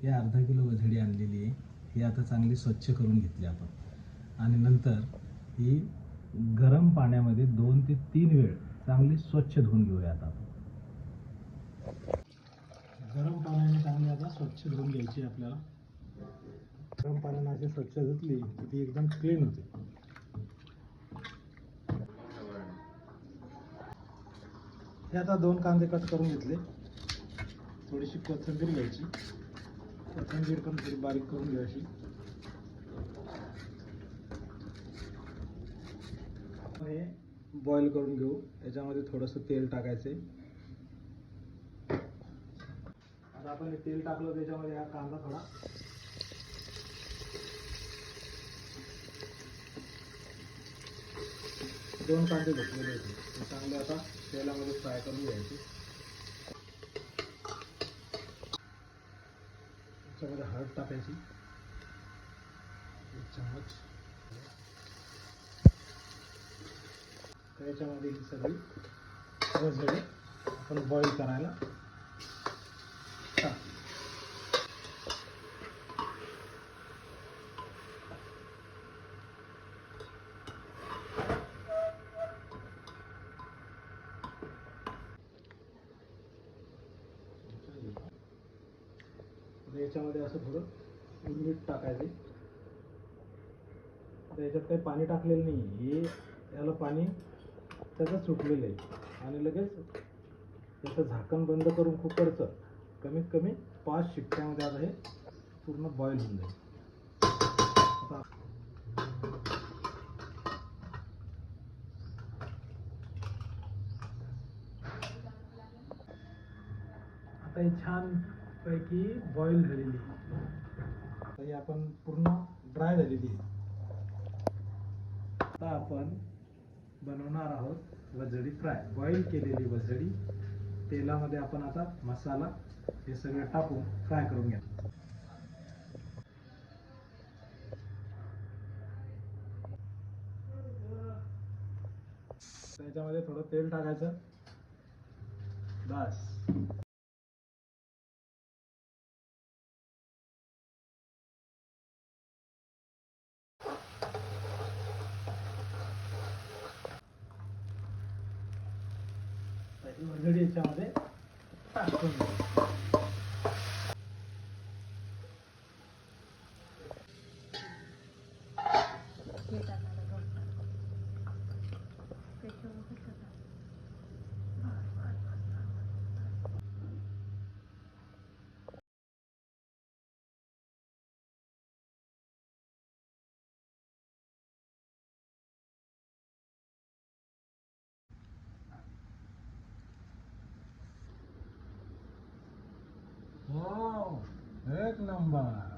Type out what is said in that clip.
ही अर्धा किलो वझडी आणलेली आहे. ही आता चांगली स्वच्छ करून घेतली आपण आणि नंतर ही गरम पाण्यामध्ये 2 ते 3 वेळ चांगली स्वच्छ धुवून घेऊया. आता गरम पाण्याने चांगली आता स्वच्छ धुवून घ्यायची आपल्याला. गरम पाण्याने अशी स्वच्छ धुतली की ती एकदम क्लीन होते. हे आता 2 कांदे कट करून घेतले. थोडीशी कोथिंबीर घ्यायची. कोथिंबीर पण थोडी बारीक करून घ्यायची. हे बॉईल करून घेऊ. याच्यामध्ये थोडंसं तेल टाकायचे. आता आपण हे तेल टाकलं त्याच्यामध्ये हा कांदा थोडा 2 कांदे घेतलेले होते ते चांगले आता तेलामध्ये फ्राय करून घ्यायचे. त्याच्यामध्ये हळद टाकायची 1 चम्मच. त्याच्यामध्ये ही सगळी वझडी आपण बॉईल करायला टाकू. याच्यामध्ये असं थोडं मीठ टाकायचे. याच्यात काही पाणी टाकलेलं नाही. हे याला पाणी त्याचं सुटलेलं आहे आणि लगेच त्याचं झाकण बंद करून कुकरचं कमीत कमी 5 शिट्ट्यामध्ये आता हे पूर्ण बॉईल होऊन जाईल. आता ही छान पैकी बॉईल झालेली आहे. आता ही आपण पूर्ण ड्राय झालेली आहे. आता आपण बनवणार आहोत वझडी फ्राय. बॉईल केलेली वझडी तेलामध्ये आपण आता मसाला हे सगळं टाकून फ्राय करून घ्या. त्याच्यामध्ये थोडं तेल टाकायचं. बस. वझडी याच्यामध्ये टाकून घ्यायची. Wow, 1 number.